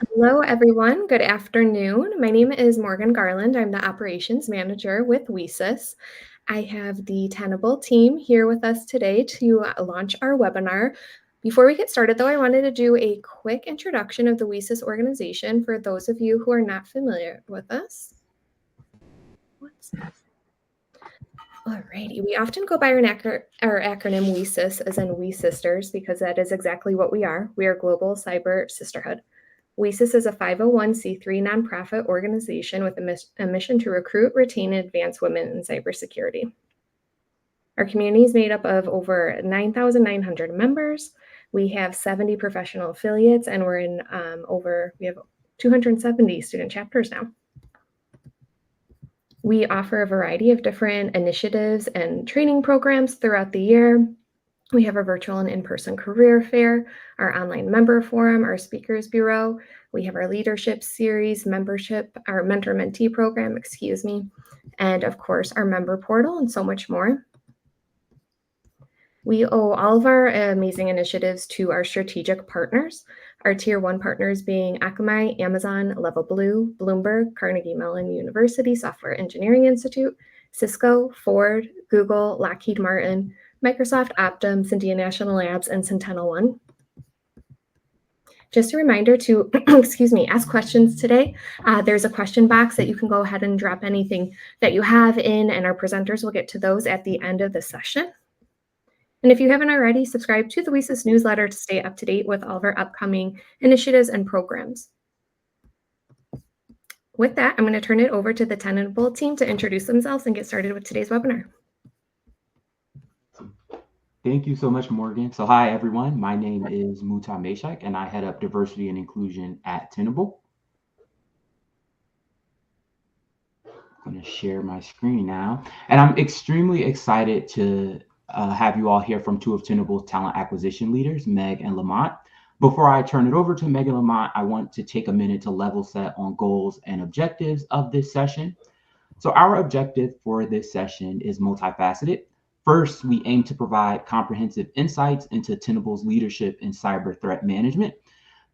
Hello, everyone. Good afternoon. My name is Morgan Garland. I'm the operations manager with WiCyS. I have the Tenable team here with us today to launch our webinar. Before we get started, though, I wanted to do a quick introduction of the WiCyS organization for those of you who are not familiar with us. Alrighty, we often go by our acronym WiCyS as in We Sisters because that is exactly what we are. We are Global Cyber Sisterhood. WiCyS is a 501c3 nonprofit organization with a mission to recruit, retain, and advance women in cybersecurity. Our community is made up of over 9,900 members. We have 70 professional affiliates, and we're in we have 270 student chapters now. We offer a variety of different initiatives and training programs throughout the year. We have our virtual and in-person career fair, our online member forum, our speakers bureau. We have our leadership series, membership, our mentor-mentee program, and of course, our member portal and so much more. We owe all of our amazing initiatives to our strategic partners, our tier 1 partners being Akamai, Amazon, Level Blue, Bloomberg, Carnegie Mellon University Software Engineering Institute, Cisco, Ford, Google, Lockheed Martin, Microsoft, Optum, Cynthia National Labs, and SentinelOne. Just a reminder to, ask questions today. There's a question box that you can go ahead and drop anything that you have in, and our presenters will get to those at the end of the session. And if you haven't already, subscribe to the WiCyS newsletter to stay up to date with all of our upcoming initiatives and programs. With that, I'm going to turn it over to the Tenable team to introduce themselves and get started with today's webinar. Thank you so much, Morgan. So hi, everyone. My name is Muta Mashack, and I head up diversity and inclusion at Tenable. I'm going to share my screen now. And I'm extremely excited to have you all hear from two of Tenable's talent acquisition leaders, Meg and LaMont. Before I turn it over to Meg and LaMont, I want to take a minute to level set on goals and objectives of this session. So our objective for this session is multifaceted. First, we aim to provide comprehensive insights into Tenable's leadership in cyber threat management.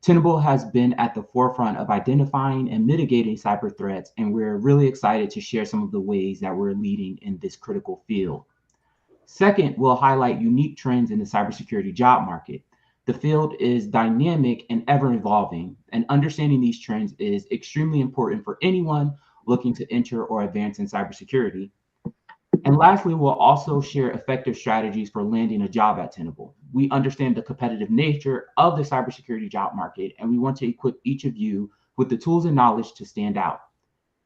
Tenable has been at the forefront of identifying and mitigating cyber threats, and we're really excited to share some of the ways that we're leading in this critical field. Second, we'll highlight unique trends in the cybersecurity job market. The field is dynamic and ever evolving, and understanding these trends is extremely important for anyone looking to enter or advance in cybersecurity. And lastly, we'll also share effective strategies for landing a job at Tenable. We understand the competitive nature of the cybersecurity job market, and we want to equip each of you with the tools and knowledge to stand out.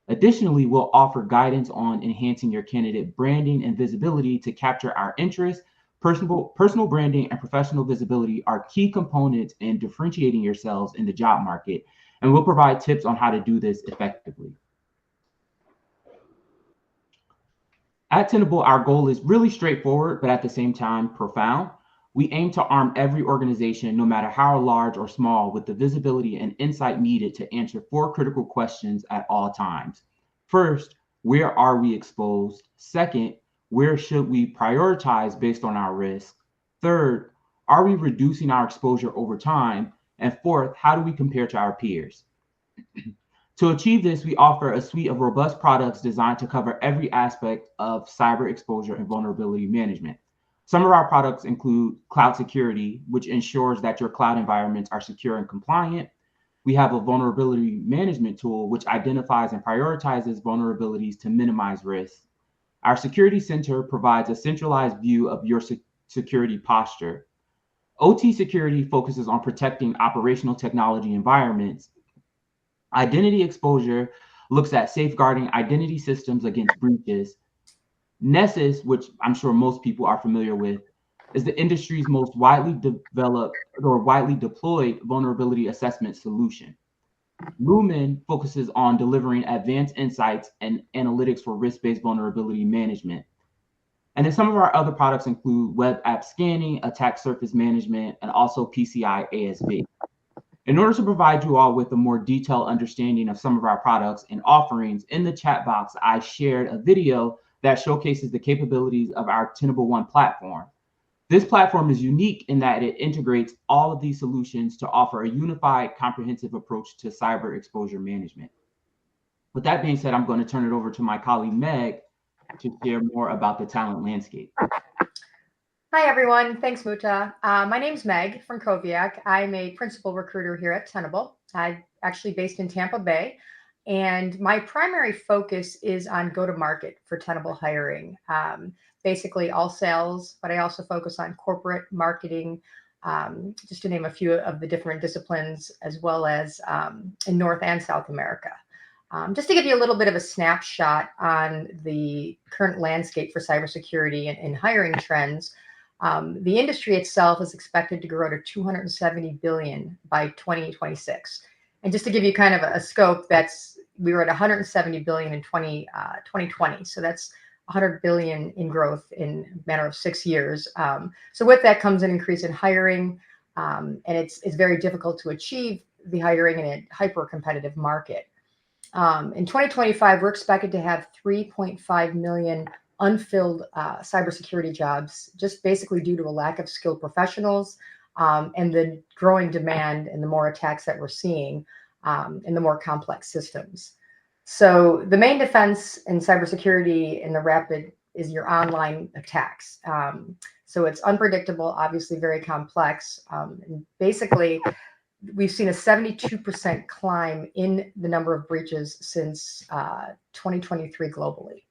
Additionally, we'll offer guidance on enhancing your candidate branding and visibility to capture our interest. Personal branding and professional visibility are key components in differentiating yourselves in the job market, and we'll provide tips on how to do this effectively. At Tenable, our goal is really straightforward, but at the same time, profound. We aim to arm every organization, no matter how large or small, with the visibility and insight needed to answer 4 critical questions at all times. First, where are we exposed? Second, where should we prioritize based on our risk? Third, are we reducing our exposure over time? And fourth, how do we compare to our peers? To achieve this, we offer a suite of robust products designed to cover every aspect of cyber exposure and vulnerability management. Some of our products include cloud security, which ensures that your cloud environments are secure and compliant. We have a vulnerability management tool, which identifies and prioritizes vulnerabilities to minimize risk. Our security center provides a centralized view of your security posture. OT security focuses on protecting operational technology environments. Identity exposure looks at safeguarding identity systems against breaches. Nessus, which I'm sure most people are familiar with, is the industry's most widely developed or widely deployed vulnerability assessment solution. Lumen focuses on delivering advanced insights and analytics for risk-based vulnerability management. And then some of our other products include web app scanning, attack surface management, and also PCI ASV. In order to provide you all with a more detailed understanding of some of our products and offerings, in the chat box, I shared a video that showcases the capabilities of our Tenable One platform. This platform is unique in that it integrates all of these solutions to offer a unified, comprehensive approach to cyber exposure management. With that being said, I'm going to turn it over to my colleague Meg to share more about the talent landscape. Hi, everyone. Thanks, Muta. My name's Meg Fronckowiak. I'm a principal recruiter here at Tenable. I'm actually based in Tampa Bay, and my primary focus is on go-to-market for Tenable hiring. Basically all sales, but I also focus on corporate marketing, just to name a few of the different disciplines, as well as in North and South America. Just to give you a little bit of a snapshot on the current landscape for cybersecurity and hiring trends, the industry itself is expected to grow to 270 billion by 2026. And just to give you kind of a scope, we were at 170 billion in 2020. So that's 100 billion in growth in a matter of 6 years. So with that comes an increase in hiring, and it's very difficult to achieve the hiring in a hyper-competitive market. In 2025, we're expected to have 3.5 million unfilled cybersecurity jobs, just basically due to a lack of skilled professionals and the growing demand and the more attacks that we're seeing in the more complex systems. So the main defense in cybersecurity in the rapid is your online attacks. So it's unpredictable, obviously very complex. And basically, we've seen a 72% climb in the number of breaches since 2023 globally.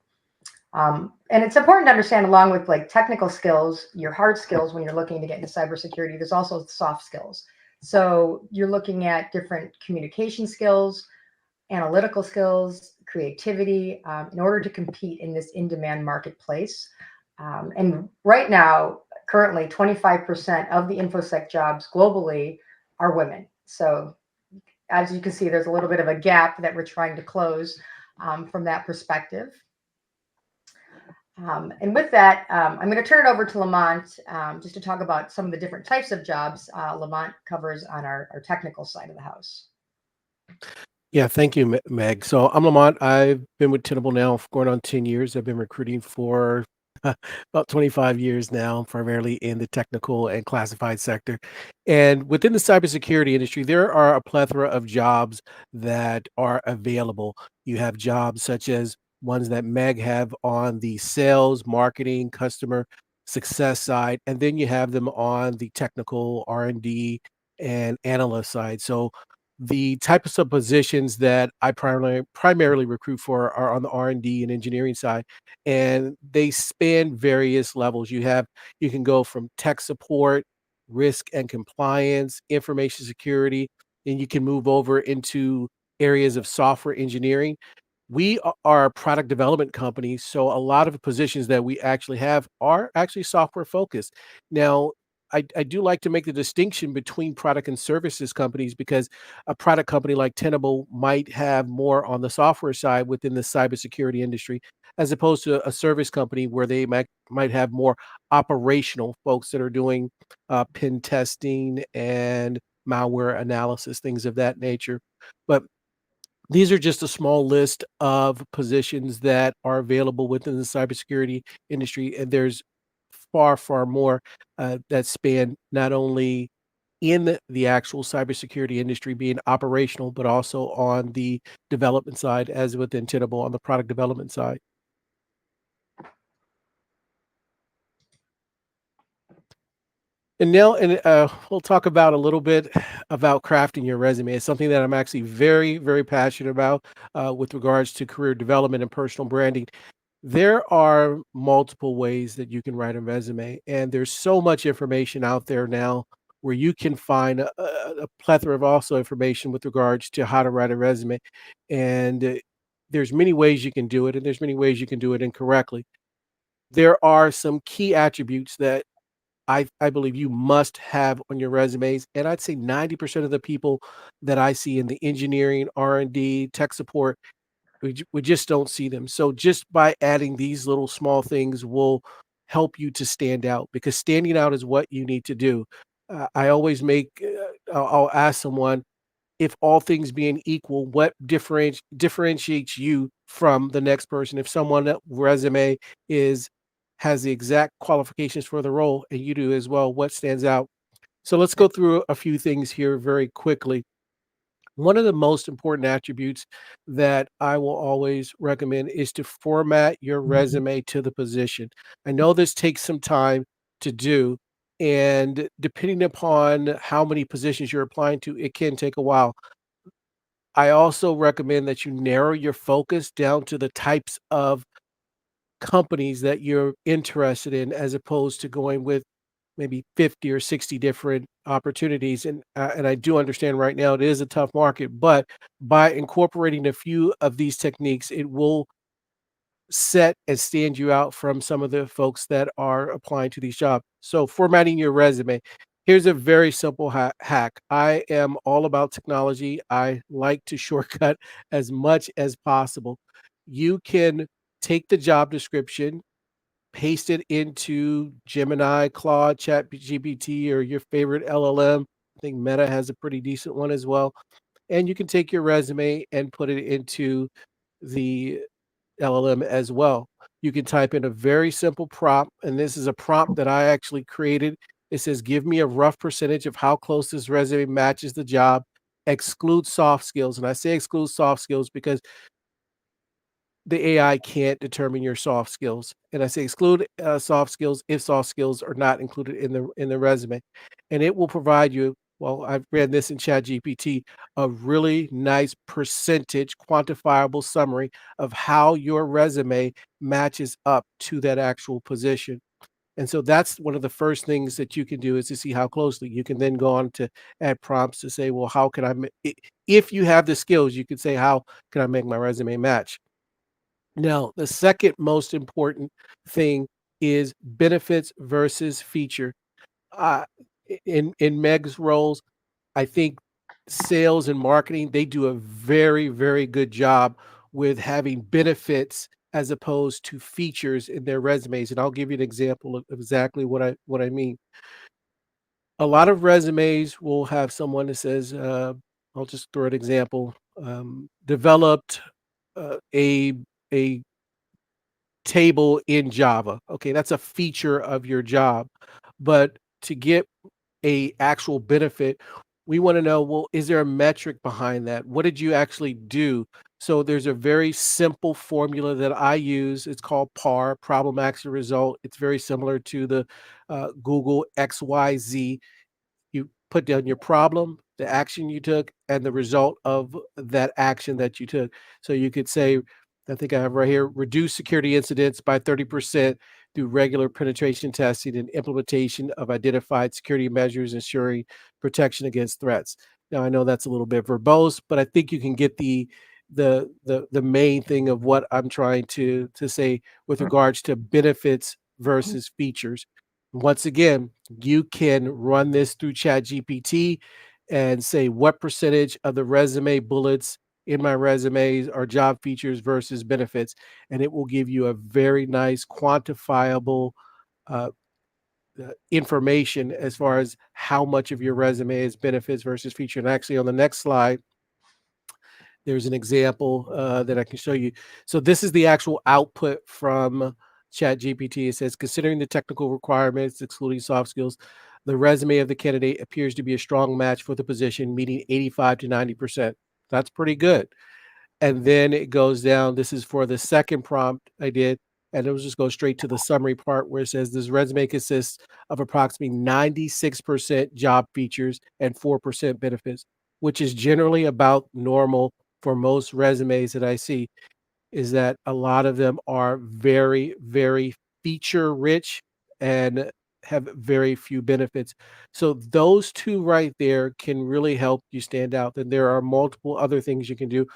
And it's important to understand, along with like technical skills, your hard skills when you're looking to get into cybersecurity, there's also soft skills. So you're looking at different communication skills, analytical skills, creativity, in order to compete in this in-demand marketplace. And right now, currently, 25% of the InfoSec jobs globally are women. So as you can see, there's a little bit of a gap that we're trying to close from that perspective. And with that, I'm going to turn it over to LaMont just to talk about some of the different types of jobs LaMont covers on our technical side of the house. Yeah, thank you, Meg. So I'm Lamont. I've been with Tenable now for going on 10 years. I've been recruiting for about 25 years now, primarily in the technical and classified sector. And within the cybersecurity industry, there are a plethora of jobs that are available. You have jobs such as ones that Meg have on the sales, marketing, customer success side, and then you have them on the technical R&D and analyst side. So the types of positions that I primarily recruit for are on the R&D and engineering side, and they span various levels. You can go from tech support, risk and compliance, information security, and you can move over into areas of software engineering. We are a product development company, so a lot of the positions that we actually have are actually software focused. Now, I do like to make the distinction between product and services companies, because a product company like Tenable might have more on the software side within the cybersecurity industry, as opposed to a service company where they might have more operational folks that are doing pen testing and malware analysis, things of that nature. But these are just a small list of positions that are available within the cybersecurity industry, and there's far, far more that span not only in the actual cybersecurity industry being operational, but also on the development side, as within Tenable on the product development side. And now, we'll talk about a little bit about crafting your resume. It's something that I'm actually very, very passionate about with regards to career development and personal branding. There are multiple ways that you can write a resume, and there's so much information out there now where you can find a plethora of also information with regards to how to write a resume. And there's many ways you can do it, and there's many ways you can do it incorrectly. There are some key attributes that I believe you must have on your resumes, and I'd say 90% of the people that I see in the engineering, R&D, tech support, we just don't see them. So just by adding these little small things will help you to stand out, because standing out is what you need to do. I always I'll ask someone, if all things being equal, what differentiates you from the next person? If someone resume is has the exact qualifications for the role, and you do as well, what stands out? So let's go through a few things here very quickly. One of the most important attributes that I will always recommend is to format your resume to the position. I know this takes some time to do, and depending upon how many positions you're applying to, it can take a while. I also recommend that you narrow your focus down to the types of companies that you're interested in, as opposed to going with maybe 50 or 60 different opportunities. And I do understand right now it is a tough market, but by incorporating a few of these techniques, it will set and stand you out from some of the folks that are applying to these jobs. So formatting your resume. Here's a very simple hack. I am all about technology. I like to shortcut as much as possible. You can take the job description, paste it into Gemini, Claude, ChatGPT, or your favorite LLM. I think Meta has a pretty decent one as well. And you can take your resume and put it into the LLM as well. You can type in a very simple prompt, and this is a prompt that I actually created. It says, give me a rough percentage of how close this resume matches the job, exclude soft skills. And I say exclude soft skills because the AI can't determine your soft skills. And I say exclude soft skills if soft skills are not included in the resume. And it will provide you, well, I've read this in ChatGPT, a really nice percentage quantifiable summary of how your resume matches up to that actual position. And so that's one of the first things that you can do, is to see how closely. You can then go on to add prompts to say, well, how can if you have the skills, you could say, how can I make my resume match? Now, the second most important thing is benefits versus feature. Uh, in Meg's roles, I think sales and marketing, they do a very, very good job with having benefits as opposed to features in their resumes. And I'll give you an example of exactly what I mean. A lot of resumes will have someone that says, I'll just throw an example, developed a table in Java. Okay, that's a feature of your job. But to get a actual benefit, we want to know, well, is there a metric behind that? What did you actually do? So there's a very simple formula that I use. It's called PAR, problem action result. It's very similar to the Google XYZ. You put down your problem, the action you took, and the result of that action that you took. So you could say, I think I have right here, reduce security incidents by 30% through regular penetration testing and implementation of identified security measures, ensuring protection against threats. Now I know that's a little bit verbose, but I think you can get the main thing of what I'm trying to say with regards to benefits versus features. Once again, you can run this through ChatGPT and say, what percentage of the resume bullets in my resumes are job features versus benefits? And it will give you a very nice quantifiable uh, information as far as how much of your resume is benefits versus feature. And actually, on the next slide, there's an example that I can show you. So this is the actual output from ChatGPT. It says, considering the technical requirements, excluding soft skills, the resume of the candidate appears to be a strong match for the position, meeting 85 to 90%. That's pretty good. And then it goes down. This is for the second prompt I did. And it will just go straight to the summary part where it says this resume consists of approximately 96% job features and 4% benefits, which is generally about normal for most resumes that I see. Is that a lot of them are very, very feature rich and have very few benefits. So those two right there can really help you stand out. Then there are multiple other things you can do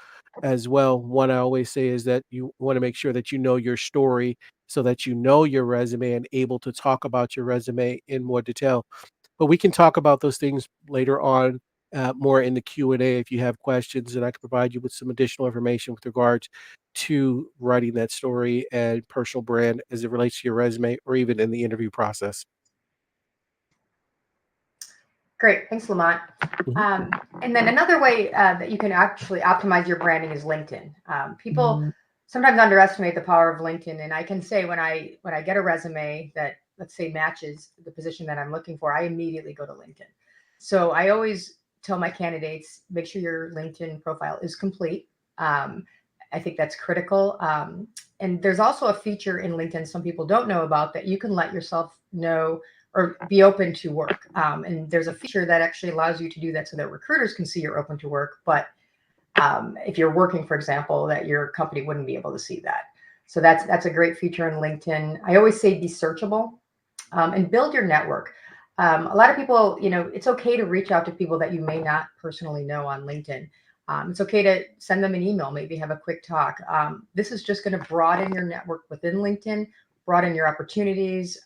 as well. One I always say is that you want to make sure that you know your story so that you know your resume and able to talk about your resume in more detail. But we can talk about those things later on, more in the Q&A if you have questions, and I can provide you with some additional information with regards to writing that story and personal brand as it relates to your resume or even in the interview process. Great. Thanks, LaMont. And then another way that you can actually optimize your branding is LinkedIn. People sometimes underestimate the power of LinkedIn. And I can say when I get a resume that, let's say, matches the position that I'm looking for, I immediately go to LinkedIn. So I always tell my candidates, make sure your LinkedIn profile is complete. I think that's critical. And there's also a feature in LinkedIn some people don't know about, that you can let yourself know or be open to work. And there's a feature that actually allows you to do that so that recruiters can see you're open to work. But if you're working, for example, that your company wouldn't be able to see that. So that's a great feature in LinkedIn. I always say be searchable, and build your network. A lot of people, it's okay to reach out to people that you may not personally know on LinkedIn. It's okay to send them an email, maybe have a quick talk. This is just going to broaden your network within LinkedIn, broaden your opportunities,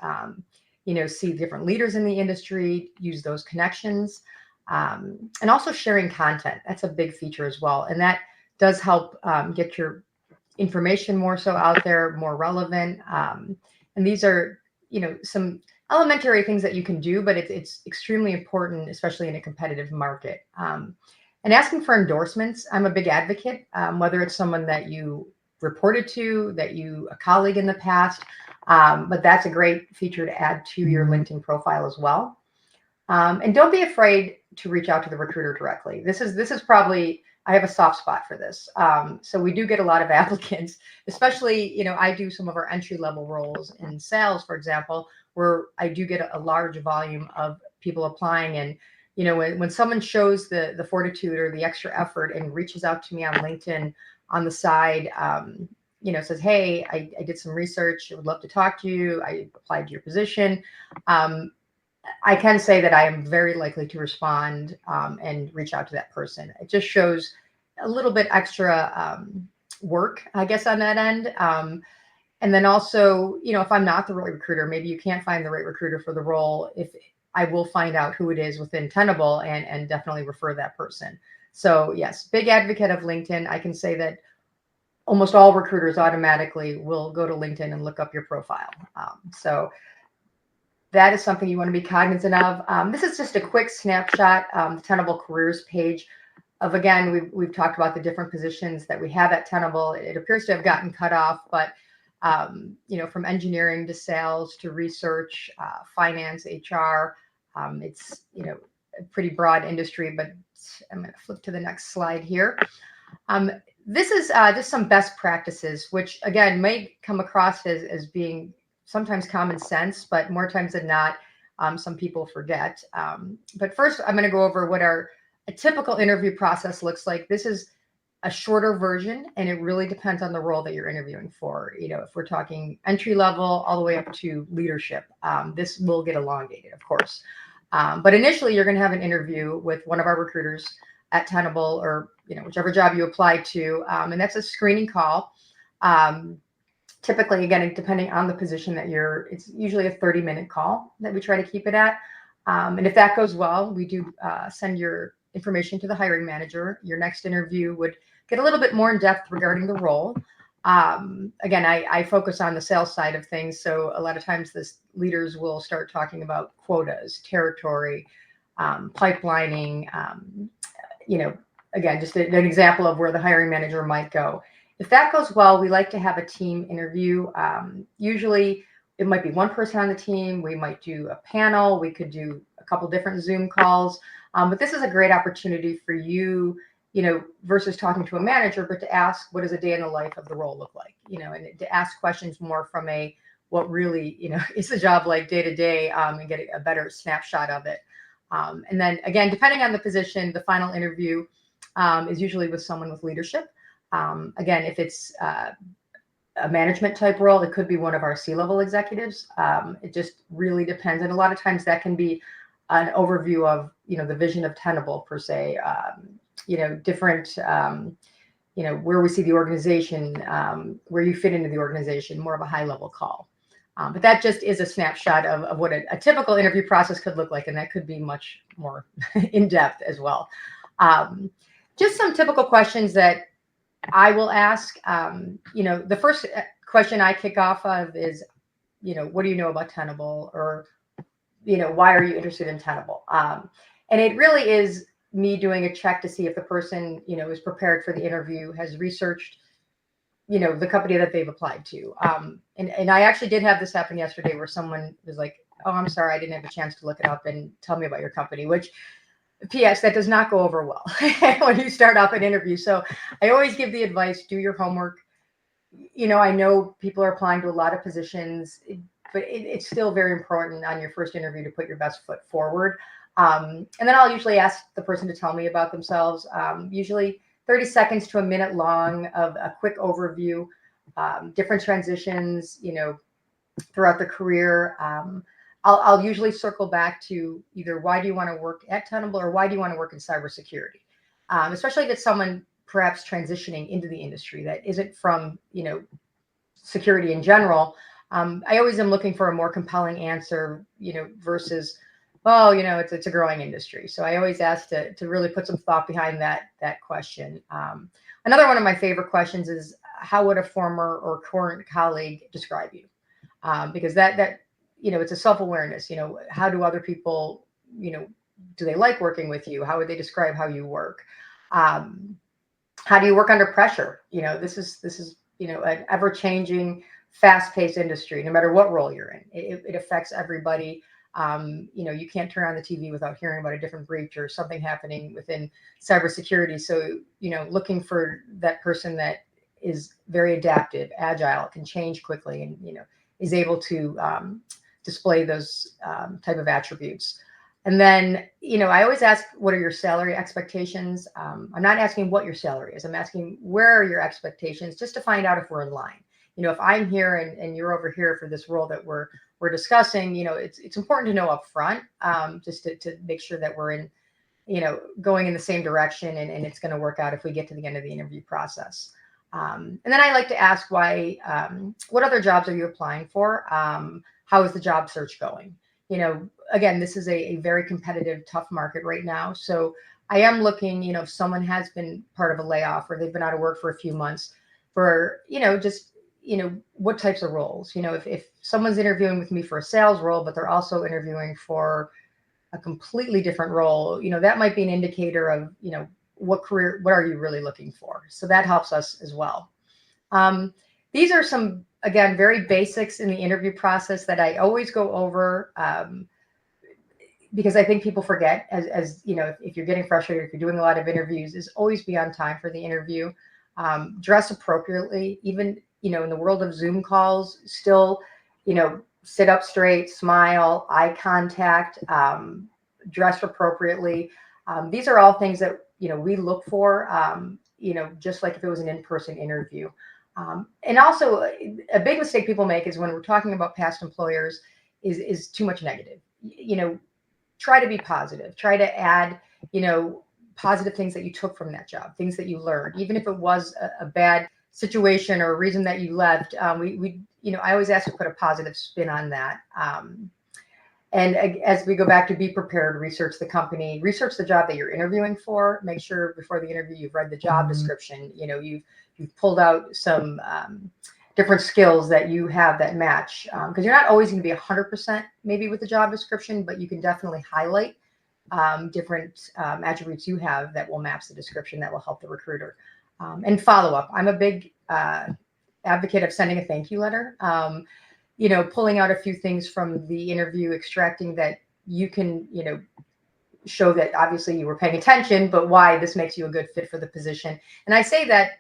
see different leaders in the industry, use those connections, and also sharing content. That's a big feature as well. And that does help get your information more so out there, more relevant. And these are, some elementary things that you can do, but it's extremely important, especially in a competitive market. And asking for endorsements, I'm a big advocate, whether it's someone that you reported to, a colleague in the past, but that's a great feature to add to your LinkedIn profile as well. And don't be afraid to reach out to the recruiter directly. This is probably, I have a soft spot for this. So we do get a lot of applicants, especially, I do some of our entry-level roles in sales, for example, where I do get a large volume of people applying. And, when someone shows the fortitude or the extra effort and reaches out to me on LinkedIn on the side, says, hey, I did some research, I would love to talk to you, I applied to your position. I can say that I am very likely to respond and reach out to that person. It just shows a little bit extra work, I guess, on that end. And then also, if I'm not the right recruiter, maybe you can't find the right recruiter for the role, if I will find out who it is within Tenable and definitely refer that person. So yes, big advocate of LinkedIn. I can say that almost all recruiters automatically will go to LinkedIn and look up your profile. So that is something you want to be cognizant of. This is just a quick snapshot, the Tenable careers page of, again, we've talked about the different positions that we have at Tenable. It appears to have gotten cut off, but from engineering to sales to research, finance, HR, it's, a pretty broad industry, but I'm going to flip to the next slide here. This is just some best practices, which again, may come across as being sometimes common sense, but more times than not, some people forget. But first, I'm going to go over what a typical interview process looks like. This is a shorter version, and it really depends on the role that you're interviewing for. If we're talking entry level all the way up to leadership, this will get elongated, of course. But initially, you're going to have an interview with one of our recruiters at Tenable, or whichever job you apply to, and that's a screening call. Typically, again, depending on the position that it's usually a 30-minute call that we try to keep it at. And if that goes well, we do send your information to the hiring manager. Your next interview would get a little bit more in depth regarding the role. Again, I focus on the sales side of things. So a lot of times leaders will start talking about quotas, territory, pipelining, again, just an example of where the hiring manager might go. If that goes well, we like to have a team interview. Usually it might be one person on the team. We might do a panel. We could do a couple different Zoom calls. But this is a great opportunity for you, versus talking to a manager, but to ask, what does a day in the life of the role look like? And to ask questions more from what really, is the job like day to day, and get a better snapshot of it. And then again, depending on the position, the final interview is usually with someone with leadership. Again, if it's a management type role, it could be one of our C-level executives. It just really depends. And a lot of times that can be an overview of, the vision of Tenable per se, different, where we see the organization, where you fit into the organization, more of a high level call. But that just is a snapshot of what a typical interview process could look like. And that could be much more in depth as well. Just some typical questions that I will ask. The first question I kick off of is, what do you know about Tenable? Or, why are you interested in Tenable? And it really is me doing a check to see if the person, is prepared for the interview, has researched the company that they've applied to. And I actually did have this happen yesterday where someone was like, "Oh, I'm sorry, I didn't have a chance to look it up and tell me about your company," which, P.S., that does not go over well when you start off an interview. So I always give the advice, do your homework. I know people are applying to a lot of positions, but it's still very important on your first interview to put your best foot forward. And then I'll usually ask the person to tell me about themselves, usually 30 seconds to a minute long of a quick overview, different transitions, throughout the career. I'll usually circle back to either why do you want to work at Tenable or why do you want to work in cybersecurity, especially if it's someone perhaps transitioning into the industry that isn't from security in general. I always am looking for a more compelling answer, versus, oh, it's a growing industry. So I always ask to really put some thought behind that question. Another one of my favorite questions is, how would a former or current colleague describe you? Because that it's a self-awareness. How do other people, do they like working with you? How would they describe how you work? How do you work under pressure? This is an ever-changing, fast-paced industry. No matter what role you're in, it affects everybody. You can't turn on the TV without hearing about a different breach or something happening within cybersecurity. So, looking for that person that is very adaptive, agile, can change quickly, and, is able to display those type of attributes. And then, I always ask, what are your salary expectations? I'm not asking what your salary is. I'm asking, where are your expectations, just to find out if we're in line. If I'm here and you're over here for this role that we're discussing, it's important to know up front, just to make sure that we're in, going in the same direction, and it's going to work out if we get to the end of the interview process. And then I like to ask why, what other jobs are you applying for? How is the job search going? Again, this is a very competitive, tough market right now. So I am looking, if someone has been part of a layoff or they've been out of work for a few months, for, just, what types of roles. If someone's interviewing with me for a sales role, but they're also interviewing for a completely different role, that might be an indicator of, what are you really looking for? So that helps us as well. These are some, again, very basics in the interview process that I always go over, because I think people forget, as if you're getting frustrated, if you're doing a lot of interviews, is always be on time for the interview. Dress appropriately, even, in the world of Zoom calls, still, sit up straight, smile, eye contact, dress appropriately. These are all things that, we look for, just like if it was an in-person interview. And also, a big mistake people make is when we're talking about past employers is too much negative. Try to be positive. Try to add, positive things that you took from that job, things that you learned, even if it was a bad situation or a reason that you left. I always ask to put a positive spin on that. And as we go back to be prepared, research the company, research the job that you're interviewing for. Make sure before the interview you've read the job description. You've pulled out some different skills that you have that match, because you're not always going to be 100% maybe with the job description, but you can definitely highlight different attributes you have that will match the description, that will help the recruiter. And follow up. I'm a big advocate of sending a thank you letter. Pulling out a few things from the interview, extracting that you can, show that obviously you were paying attention, but why this makes you a good fit for the position. And I say that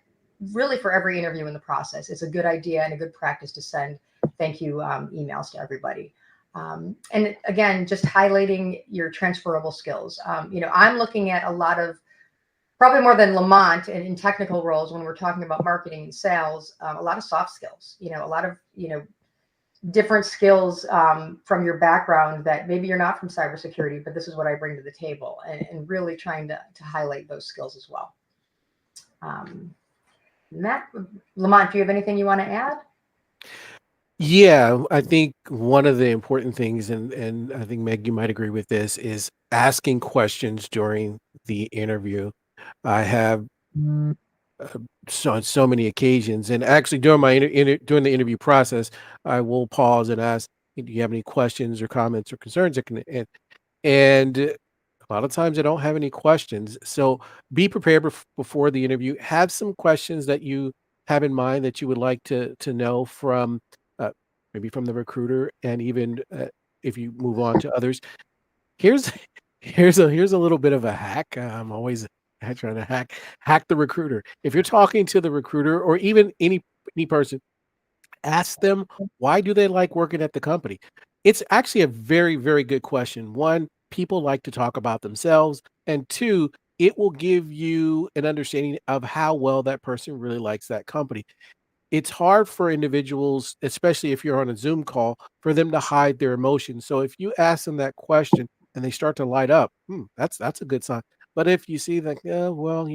really for every interview in the process. It's a good idea and a good practice to send thank you emails to everybody. And again, just highlighting your transferable skills. I'm looking at a lot of, probably more than LaMont in technical roles when we're talking about marketing and sales, a lot of soft skills, a lot of, different skills from your background that maybe you're not from cybersecurity, but this is what I bring to the table, and really trying to highlight those skills as well. Matt, LaMont, do you have anything you want to add? Yeah, I think one of the important things, and I think Meg, you might agree with this, is asking questions during the interview. I have on so many occasions, and actually during my during the interview process, I will pause and ask, "Do you have any questions or comments or concerns?" And a lot of times I don't have any questions. So be prepared before the interview. Have some questions that you have in mind that you would like to know from maybe from the recruiter, and even if you move on to others. Here's here's a little bit of a hack. I'm always trying to hack the recruiter. If you're talking to the recruiter or even any person, ask them, why do they like working at the company? It's actually a very, very good question. One, people like to talk about themselves, and two, it will give you an understanding of how well that person really likes that company. It's hard for individuals, especially if you're on a Zoom call, for them to hide their emotions. So if you ask them that question and they start to light up, that's a good sign. But if you see that, yeah, well,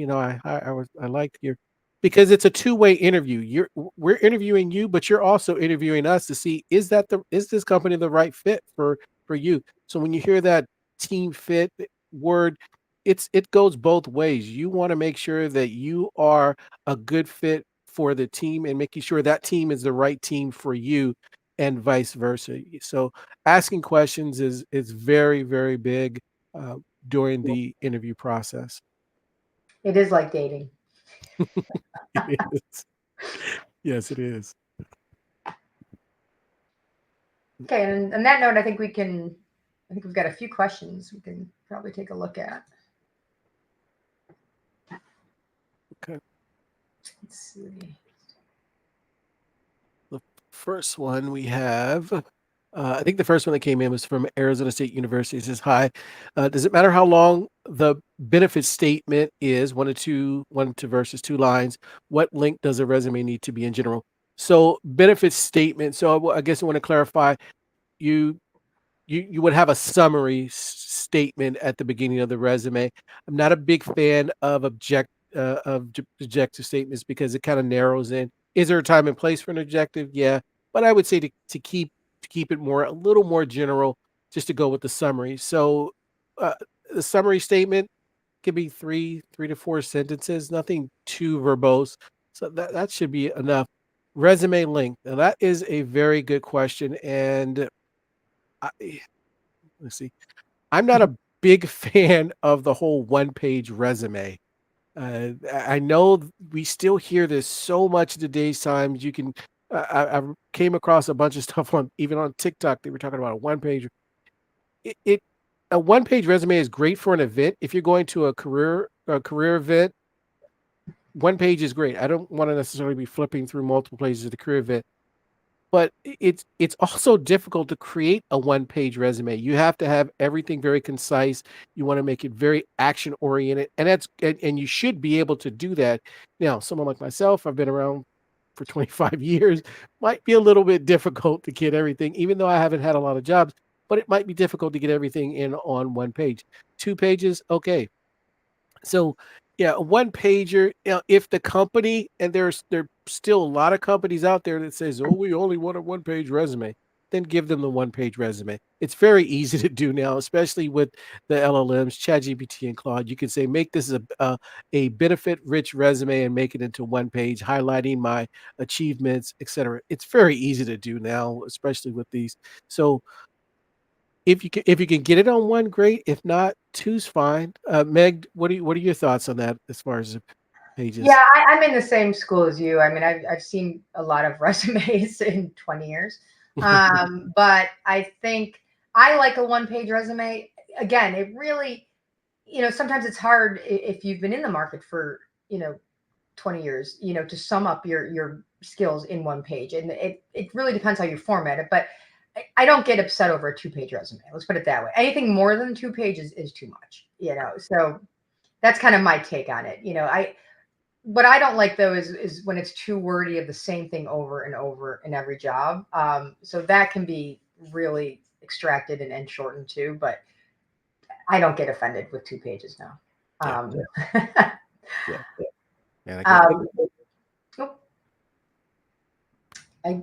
I liked your, because it's a two-way interview. We're interviewing you, but you're also interviewing us to see, is this company the right fit for you? So when you hear that team fit word, it goes both ways. You want to make sure that you are a good fit for the team and making sure that team is the right team for you, and vice versa. So asking questions is very, very big uh, during the interview process. It is like dating. It is. Yes, it is. Okay, and on that note, I think we've got a few questions we can probably take a look at. Okay. Let's see. The first one we have, I think the first one that came in was from Arizona State University. It says, "Hi, does it matter how long the benefit statement is? One to verses, 2 lines. What length does a resume need to be in general?" So benefit statement. So I guess I want to clarify. You you would have a summary statement at the beginning of the resume. I'm not a big fan of objective statements because it kind of narrows in. Is there a time and place for an objective? Yeah, but I would say to keep it more, a little more general, just to go with the summary. So uh, the summary statement could be three to four sentences, nothing too verbose. So that should be enough. Resume length. Now that is a very good question, and I, let's see. I'm not a big fan of the whole one-page resume. I know we still hear this so much in today's times. You can, I came across a bunch of stuff on even on TikTok. They were talking about a one-page. It a one-page resume is great for an event. If you're going to a career event, one page is great. I don't want to necessarily be flipping through multiple pages of the career event. But it's also difficult to create a one-page resume. You have to have everything very concise. You wanna make it very action-oriented, and and you should be able to do that. Now, someone like myself, I've been around for 25 years, might be a little bit difficult to get everything, even though I haven't had a lot of jobs, but it might be difficult to get everything in on one page. 2 pages, okay. So, yeah, a one pager, if the company, and there still a lot of companies out there that says, "Oh, we only want a one-page resume," then give them the one-page resume. It's very easy to do now, especially with the LLMs, ChatGPT and Claude. You can say, "Make this a benefit-rich resume and make it into one page, highlighting my achievements, etc." It's very easy to do now, especially with these. So if you can get it on one, great. If not, two's fine. Meg, what are your thoughts on that as far as the pages? Yeah, I'm in the same school as you. I mean, I've seen a lot of resumes in 20 years. But I think I like a one-page resume. Again, it really, sometimes it's hard if you've been in the market for, 20 years, to sum up your skills in one page. And it really depends how you format it. But I don't get upset over a two-page resume. Let's put it that way. Anything more than 2 pages is too much, So that's kind of my take on it. What I don't like though is when it's too wordy of the same thing over and over in every job. So that can be really extracted and shortened too. But I don't get offended with 2 pages now. Yeah, Um, yeah, and I get um, oh,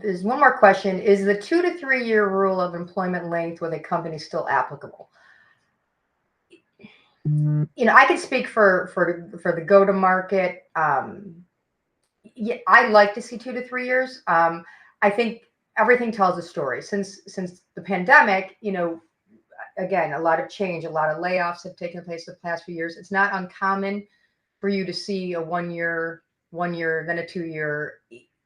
there's one more question. Is the 2 to 3 year rule of employment length with a company still applicable? I can speak for the go to market. Yeah, I like to see 2 to 3 years. I think everything tells a story. Since the pandemic, again, a lot of change, a lot of layoffs have taken place the past few years. It's not uncommon for you to see a 1 year 1 year, then a 2 year.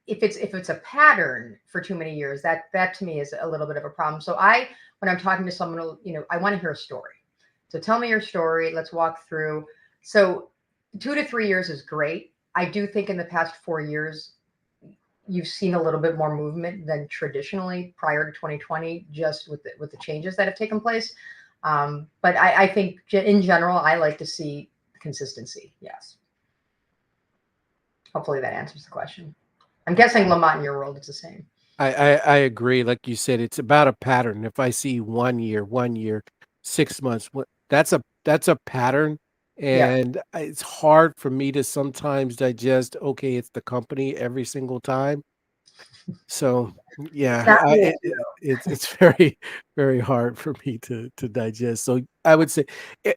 If it's a pattern for too many years, that to me is a little bit of a problem. So when I'm talking to someone, I want to hear a story. So tell me your story. Let's walk through. So 2 to 3 years is great. I do think in the past 4 years, you've seen a little bit more movement than traditionally prior to 2020, just with the changes that have taken place. But I think in general, I like to see consistency. Yes. Hopefully that answers the question. I'm guessing LaMont, in your world, it's the same. I agree. Like you said, it's about a pattern. If I see 1 year, 6 months, that's a pattern, Yeah. and it's hard for me to sometimes digest. Okay, it's the company every single time. So It's yeah, not me. it's very very hard for me to digest. So I would say,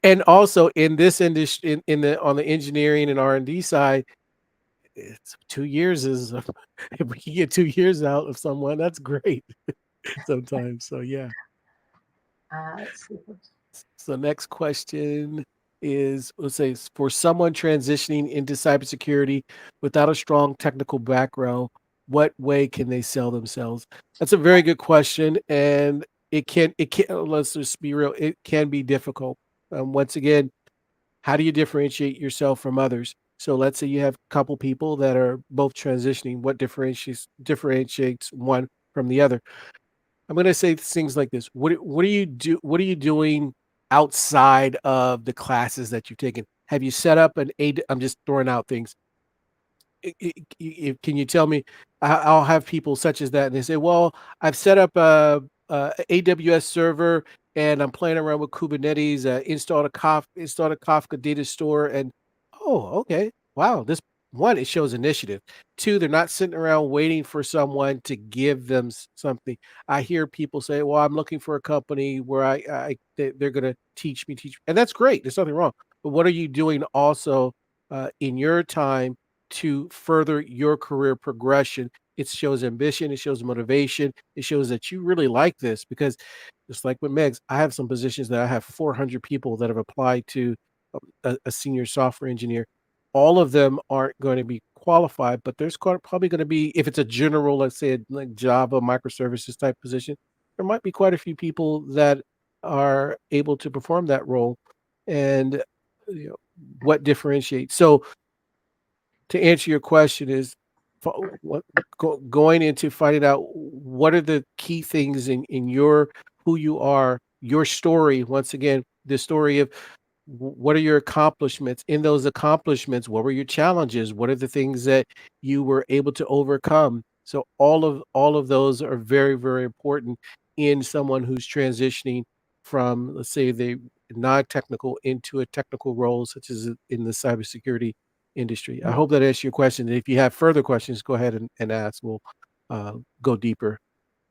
and also in this industry, in the on the engineering and R&D side, it's 2 years is if we can get 2 years out of someone, that's great sometimes. So yeah. Let's see. So next question is, let's say, for someone transitioning into cybersecurity without a strong technical background, what way can they sell themselves? That's a very good question, and let's just be real, it can be difficult. Once again, how do you differentiate yourself from others? So let's say you have a couple people that are both transitioning. What differentiates one from the other? I'm gonna say things like this. What do you do? What are you doing outside of the classes that you've taken? Have you set up an A? I'm just throwing out things. Can you tell me? I'll have people such as that, and they say, "Well, I've set up a AWS server, and I'm playing around with Kubernetes. Installed a Kafka data store, and oh, okay, wow. This one, it shows initiative. Two, they're not sitting around waiting for someone to give them something. I hear people say, "Well, I'm looking for a company where they're going to teach," and that's great. There's nothing wrong. But what are you doing also in your time to further your career progression? It shows ambition, it shows motivation, it shows that you really like this, because just like with Megs, I have some positions that I have 400 people that have applied to a senior software engineer. All of them aren't going to be qualified, but there's probably going to be, if it's a general, let's say like Java microservices type position, there might be quite a few people that are able to perform that role. And you know, what differentiates? So to answer your question is going into finding out what are the key things in your who you are, your story. Once again, the story of what are your accomplishments. In those accomplishments, what were your challenges? What are the things that you were able to overcome? So all of those are very very important in someone who's transitioning from, let's say, the non-technical into a technical role, such as in the cybersecurity industry. I hope that answers your question. If you have further questions, go ahead and ask. We'll go deeper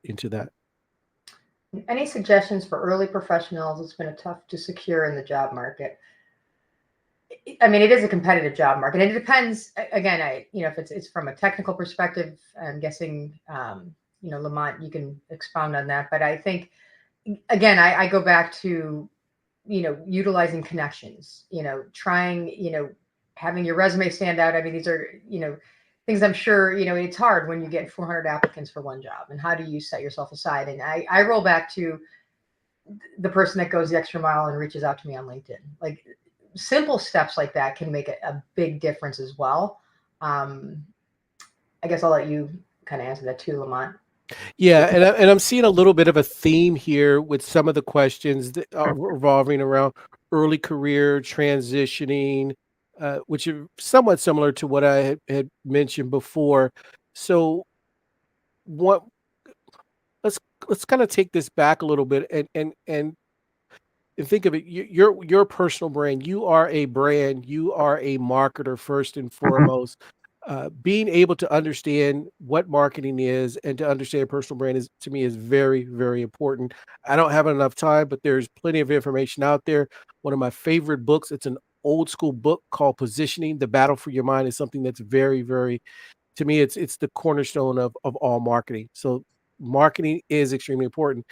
into that. Any suggestions for early professionals? It's been tough to secure in the job market. I mean, it is a competitive job market, and it depends. Again, if it's from a technical perspective, I'm guessing, LaMont, you can expound on that. But I think, again, I go back to, utilizing connections. Trying, having your resume stand out. I mean, these are, things I'm sure, it's hard when you get 400 applicants for one job, and how do you set yourself aside? And I roll back to the person that goes the extra mile and reaches out to me on LinkedIn. Like, simple steps like that can make a big difference as well. I guess I'll let you kind of answer that too, LaMont. Yeah, and I'm seeing a little bit of a theme here with some of the questions that are revolving around early career transitioning, which are somewhat similar to what I had mentioned before. So what let's let's kind of take this back a little bit and think of it. Your personal brand. You are a brand. You are a marketer first and foremost. Being able to understand what marketing is and to understand a personal brand is, to me, is very very important. I don't have enough time, but there's plenty of information out there. One of my favorite books. It's an old school book called Positioning: The Battle for Your Mind. Is something that's very very, to me, it's the cornerstone of all marketing. So marketing is extremely important.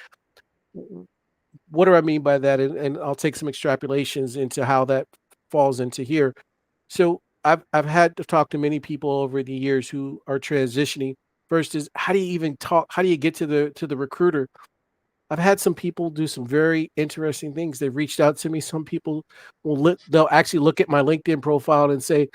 What do I mean by that? And I'll take some extrapolations into how that falls into here. So I've had to talk to many people over the years who are transitioning. First is how do you even talk? How do you get to the recruiter? I've had some people do some very interesting things. They've reached out to me. Some people they'll actually look at my LinkedIn profile and say,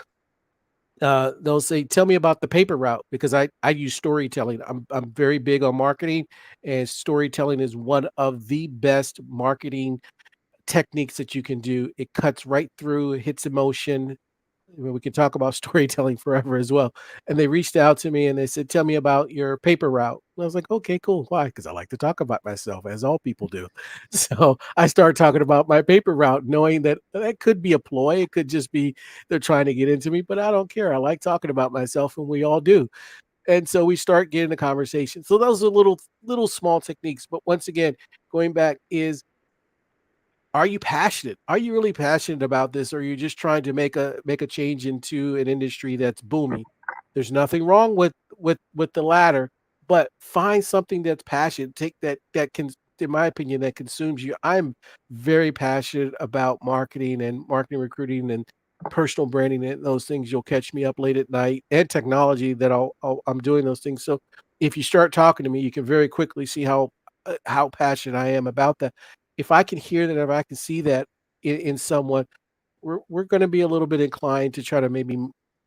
they'll say, "Tell me about the paper route," because I use storytelling. I'm very big on marketing, and storytelling is one of the best marketing techniques that you can do. It cuts right through, it hits emotion. We can talk about storytelling forever as well. And they reached out to me and they said, "Tell me about your paper route." And I was like, "Okay, cool. Why?" Because I like to talk about myself, as all people do. So I started talking about my paper route, knowing that that could be a ploy. It could just be they're trying to get into me, but I don't care. I like talking about myself, and we all do. And so we start getting a conversation. So those are little small techniques. But once again, going back is, are you passionate? Are you really passionate about this? Or are you just trying to make a change into an industry that's booming? There's nothing wrong with the latter, but find something that's passionate. Take that can, in my opinion, that consumes you. I'm very passionate about marketing and marketing, recruiting, and personal branding and those things. You'll catch me up late at night, and technology that I'm doing those things. So if you start talking to me, you can very quickly see how passionate I am about that. If I can hear that, if I can see that in someone, we're going to be a little bit inclined to try to maybe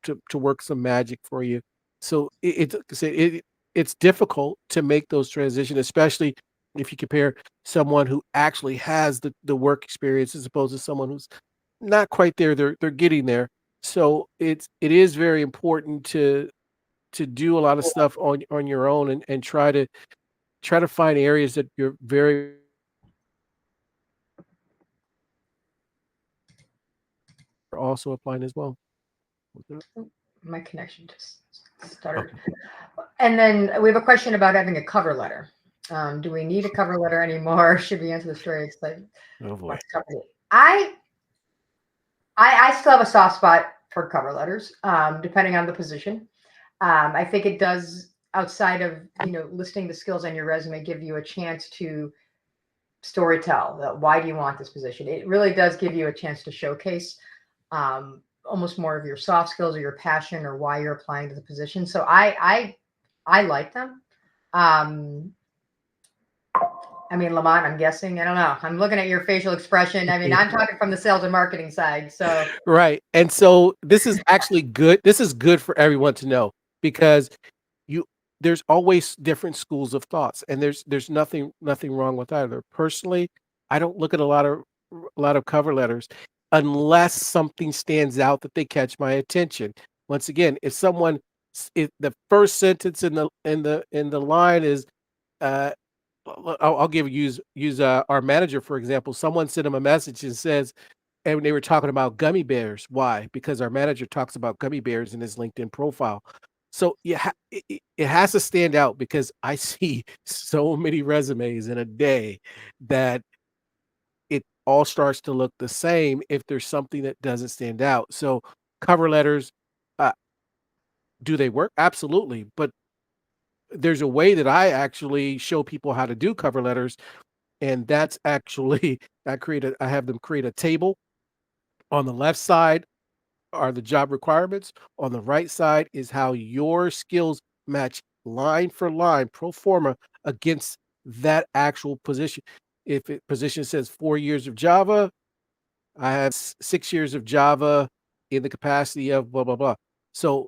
to work some magic for you. So it's difficult to make those transitions, especially if you compare someone who actually has the work experience as opposed to someone who's not quite there. They're getting there. So it is very important to do a lot of stuff on your own, and try to find areas that you're very also applying as well. My connection just stuttered. Okay. And then we have a question about having a cover letter. Do we need a cover letter anymore? Should we answer the story? It's like, Oh boy. I still have a soft spot for cover letters, depending on the position. I think it does, outside of listing the skills on your resume, give you a chance to storytell. Why do you want this position? It really does give you a chance to showcase almost more of your soft skills or your passion or why you're applying to the position. So I like them. I mean, LaMont, I'm guessing. I don't know. I'm looking at your facial expression. I mean, I'm talking from the sales and marketing side. So Right. And so this is actually good. This is good for everyone to know, because you there's always different schools of thoughts, and there's nothing wrong with either. Personally, I don't look at a lot of cover letters unless something stands out that they catch my attention. Once again, if the first sentence in the line is, uh I'll use our manager for example. Someone sent him a message and says, and they were talking about gummy bears. Why? Because our manager talks about gummy bears in his LinkedIn profile. So it has to stand out, because I see so many resumes in a day that it all starts to look the same if there's something that doesn't stand out. So cover letters, uh, do they work? Absolutely. But there's a way that I actually show people how to do cover letters, and that's actually I have them create a table. On the left side are the job requirements. On the right side is how your skills match line for line, pro forma, against that actual position. If it position says 4 years of Java, I have 6 years of Java in the capacity of blah blah blah. So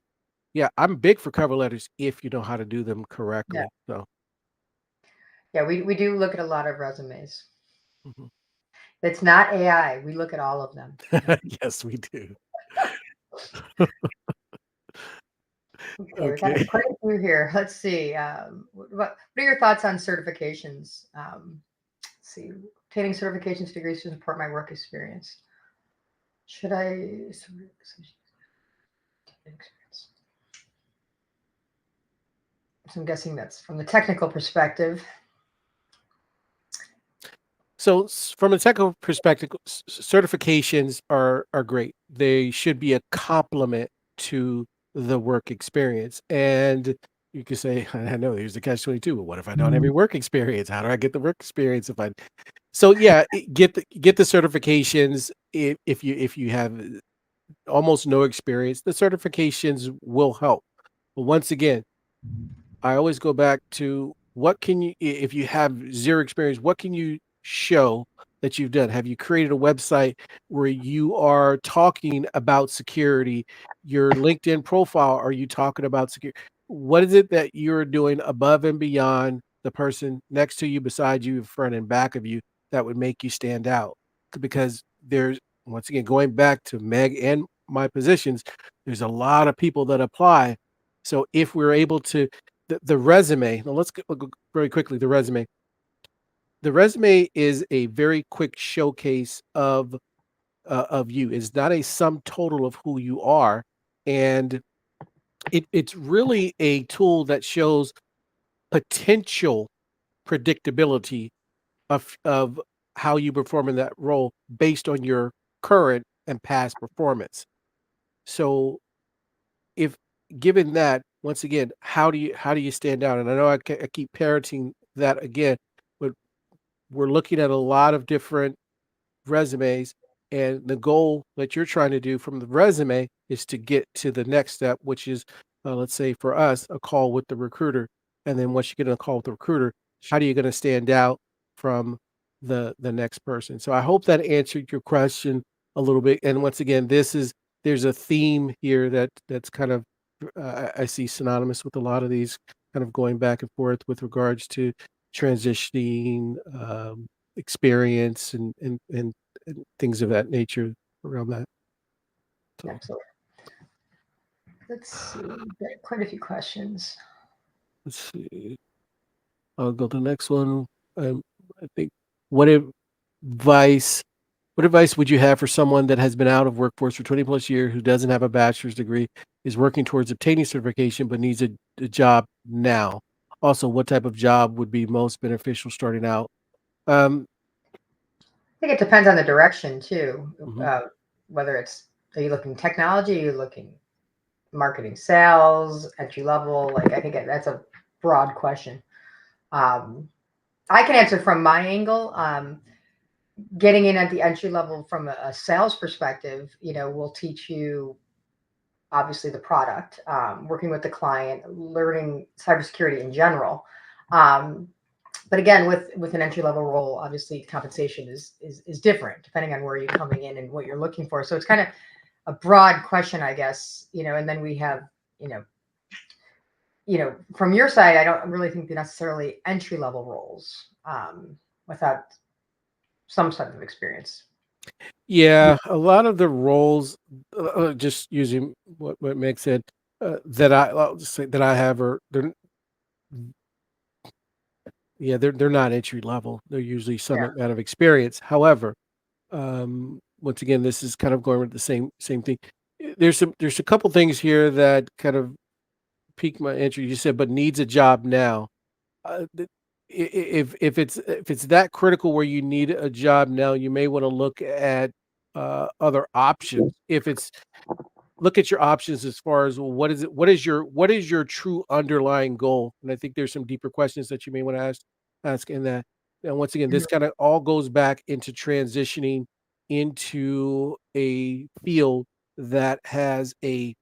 yeah, I'm big for cover letters if you know how to do them yeah, correctly. So we do look at a lot of resumes. mhm. It's not AI. We look at all of them. Yes, we do. Okay, we got Okay. quite a few here. Let's see. What are your thoughts on certifications? Let's see. Obtaining certifications degrees to support my work experience. Should I? So I'm guessing that's from the technical perspective. So from a technical perspective, certifications are great. They should be a complement to the work experience. And you could say, I know here's the catch-22. But what if I don't have any work experience? How do I get the work experience if I so yeah, get the certifications if you have almost no experience, the certifications will help. But once again, I always go back to what can you, if you have zero experience, what can you show that you've done? Have you created a website where you are talking about security? Your LinkedIn profile, are you talking about security? What is it that you're doing above and beyond the person next to you, beside you, in front and back of you, that would make you stand out? Because there's, once again, going back to Meg and my positions, there's a lot of people that apply. So if we're able to, the resume. Now we'll go very quickly. The resume. The resume is a very quick showcase of you. It's not a sum total of who you are, and it's really a tool that shows potential predictability of how you perform in that role based on your current and past performance. So if given that, once again, how do you stand out? And I know I keep parroting that again, but we're looking at a lot of different resumes, and the goal that you're trying to do from the resume is to get to the next step, which is, let's say for us, a call with the recruiter. And then once you get on a call with the recruiter, how are you going to stand out from the next person? So I hope that answered your question a little bit. And once again, there's a theme here that's kind of, I see synonymous with a lot of these, kind of going back and forth with regards to transitioning, experience, and things of that nature around that. So Excellent. Let's see. We've got quite a few questions. let's see. I'll go to the next one. I think, what advice what advice would you have for someone that has been out of workforce for 20 plus years, who doesn't have a bachelor's degree, is working towards obtaining certification but needs a job now? Also, what type of job would be most beneficial starting out? Um, I think it depends on the direction too. mhm. Whether it's, are you looking technology? Are you looking marketing, sales, entry level? Like, I think that's a broad question. Um, I can answer from my angle. Getting in at the entry level from a sales perspective, will teach you obviously the product, working with the client, learning cybersecurity in general. Um, but again, with an entry level role, obviously compensation is different depending on where you're coming in and what you're looking for. So it's kind of a broad question, I guess. And then we have, you know, from your side, I don't really think they're necessarily entry level roles without some sort of experience. Yeah, a lot of the roles, just using what Meg said, I'll just say that I have, are they're not entry level. They're usually some Yeah. amount of experience. However, once again, this is kind of going with the same thing. There's a couple things here that kind of piqued my interest. You said, but needs a job now. If it's that critical where you need a job now, you may want to look at other options. If it's Look at your options as far as, well, what is your true underlying goal? And I think there's some deeper questions that you may want to ask in that. And once again, this Mhm. kind of all goes back into transitioning into a field that has a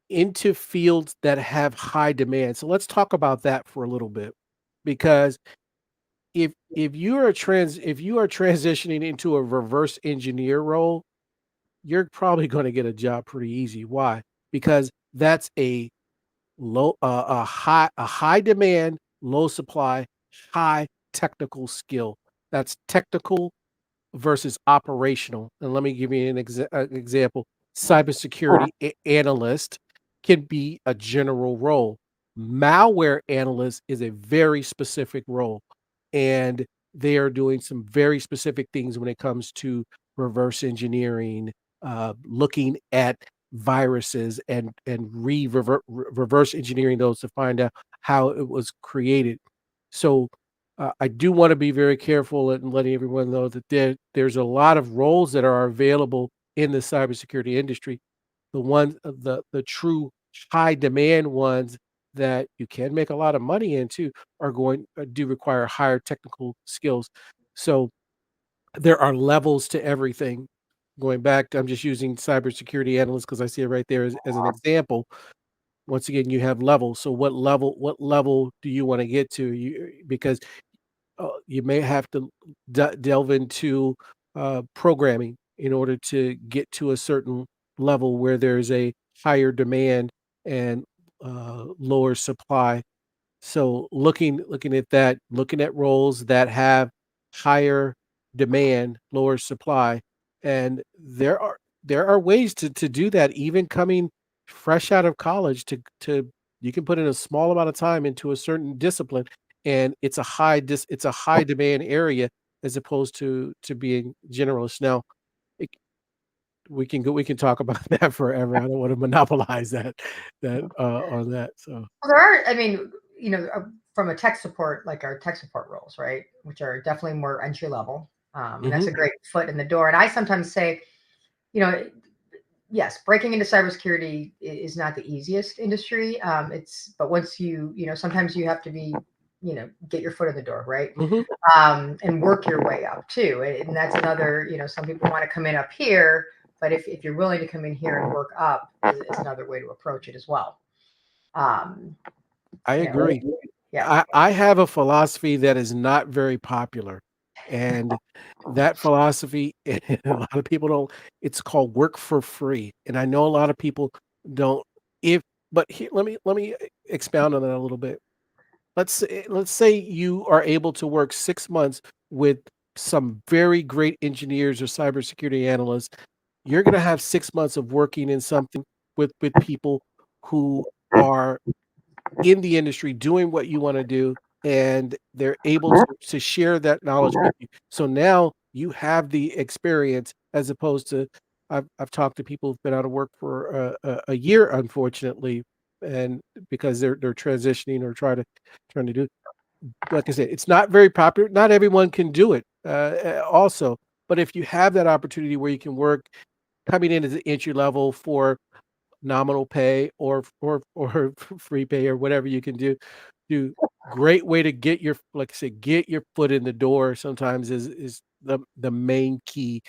into fields that have high demand. So let's talk about that for a little bit, because if you are transitioning into a reverse engineer role, you're probably going to get a job pretty easy. Why? Because that's a high demand, low supply, high technical skill. That's technical versus operational. And let me give you an example. Cybersecurity analyst can be a general role. Malware analyst is a very specific role, and they are doing some very specific things when it comes to reverse engineering, looking at viruses and reverse engineering those to find out how it was created. So I do want to be very careful and letting everyone know that there's a lot of roles that are available in the cybersecurity industry. The true high demand ones that you can make a lot of money into are going do require higher technical skills. So there are levels to everything. going back, I'm just using cybersecurity analyst because I see it right there as an example. Once again, you have levels. So what level do you want to get to? Because you may have to delve into programming in order to get to a certain level where there's a higher demand and lower supply. So looking at that, looking at roles that have higher demand, lower supply, and there are ways to do that even coming fresh out of college to you can put in a small amount of time into a certain discipline, and it's a high demand area as opposed to being generalist. Now, it we can talk about that forever. I don't wanna monopolize that on that, so. Well, there are, I mean, from a tech support, like our tech support roles, right, which are definitely more entry level, and that's Mhm. a great foot in the door. And I sometimes say, you know, yes, breaking into cybersecurity is not the easiest industry. But once sometimes you have to get your foot in the door, right? Mhm. And work your way up too. And that's another, some people want to come in up here, but if you're willing to come in here and work up is another way to approach it as well. Um, I you know, agree. yeah. I have a philosophy that is not very popular, and that philosophy, a lot of people don't it's called work for free, and I know a lot of people don't if but here, let me expound on that a little bit. Let's say you are able to work 6 months with some very great engineers or cybersecurity analysts. You're gonna have 6 months of working in something with people who are in the industry doing what you wanna do, and they're able to share that knowledge with you. So now you have the experience as opposed to I've talked to people who've been out of work for a year, unfortunately, and because they're transitioning or trying to do like I said, it's not very popular. Not everyone can do it, also, but if you have that opportunity where you can work coming in as an entry level for nominal pay or free pay or whatever you can do great way to get your like I said, get your foot in the door sometimes is the main key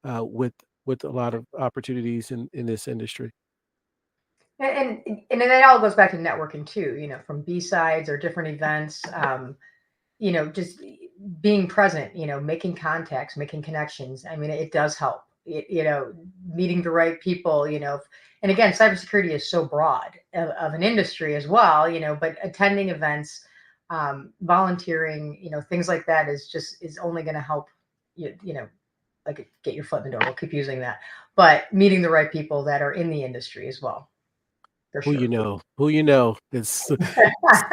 with a lot of opportunities in this industry. And then it all goes back to networking too, from B-sides or different events. Just being present, making contacts, making connections. I mean, it does help. Meeting the right people. And again, cybersecurity is so broad of an industry as well. But attending events, volunteering, things like that is only going to help you. Like get your foot in the door. We'll keep using that, but meeting the right people that are in the industry as well, for sure. Who you know. It's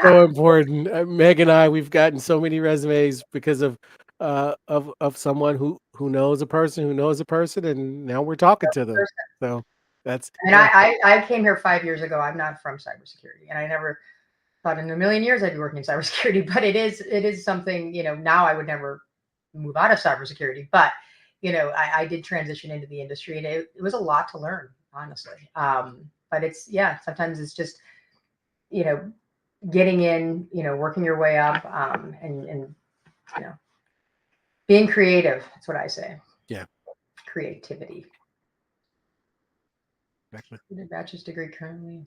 so important. Meg and I, we've gotten so many resumes because of someone who knows a person who knows a person, and now we're talking to them. So that's And yeah. I came here 5 years ago. I'm not from cybersecurity, and I never thought in a million years I'd be working in cybersecurity. But it is something. Now I would never move out of cybersecurity. But I did transition into the industry, and it was a lot to learn, honestly. But sometimes it's just you know getting in, working your way up, and you know being creative. That's what I say. Yeah, Creativity. exactly. Get a bachelor's degree currently.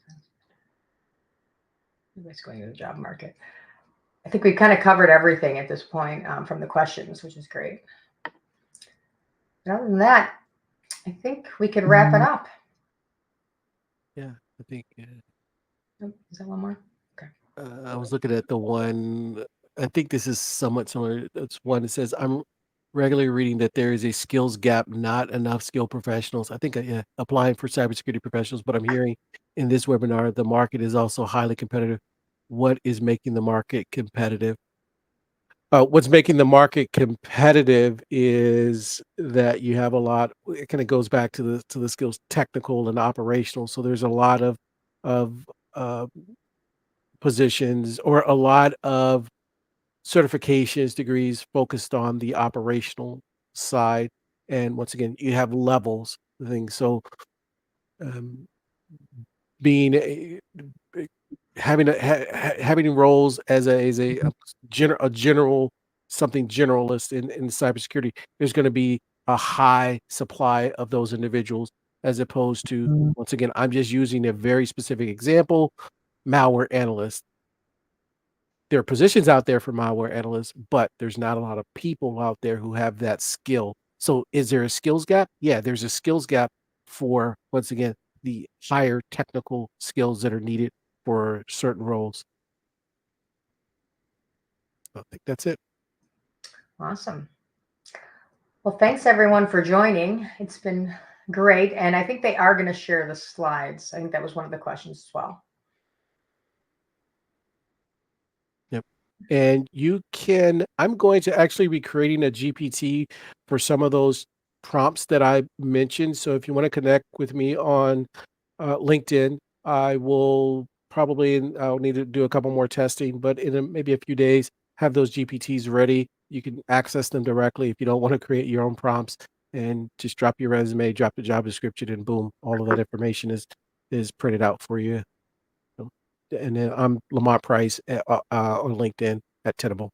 What's going to the job market? I think we've kind of covered everything at this point, from the questions, which is great. But other than that, I think we could wrap it up. Yeah, I think Oh, is that one more? Okay. I was looking at the one. I think this is somewhat similar. It's one that says, "I'm regularly reading that there is a skills gap, not enough skilled professionals." I think yeah, applying for cybersecurity professionals, but I'm hearing in this webinar the market is also highly competitive. What is making the market competitive? What's making the market competitive is that you have a lot. It kind of goes back to the skills, technical and operational. So there's a lot of uh, positions or a lot of certifications, degrees focused on the operational side. And once again, you have levels things. So um, being having having roles as a general something generalist in cybersecurity, there's going to be a high supply of those individuals, as opposed to, once again, I'm just using a very specific example, malware analyst. There are positions out there for malware analysts, but there's not a lot of people out there who have that skill. So is there a skills gap? Yeah, there's a skills gap for, once again, the higher technical skills that are needed for certain roles. I think that's it. Awesome. Well, thanks everyone for joining. It's been great. And I think they are going to share the slides. I think that was one of the questions as well. Yep. And you can, I'm going to actually be creating a GPT for some of those prompts that I mentioned. So if you want to connect with me on LinkedIn, I will probably, I'll need to do a couple more testing, but in maybe a few days, have those GPTs ready. You can access them directly if you don't want to create your own prompts, and just drop your resume, drop the job description, and boom, all of that information is printed out for you. So, and then I'm LaMont Price on LinkedIn at Tenable.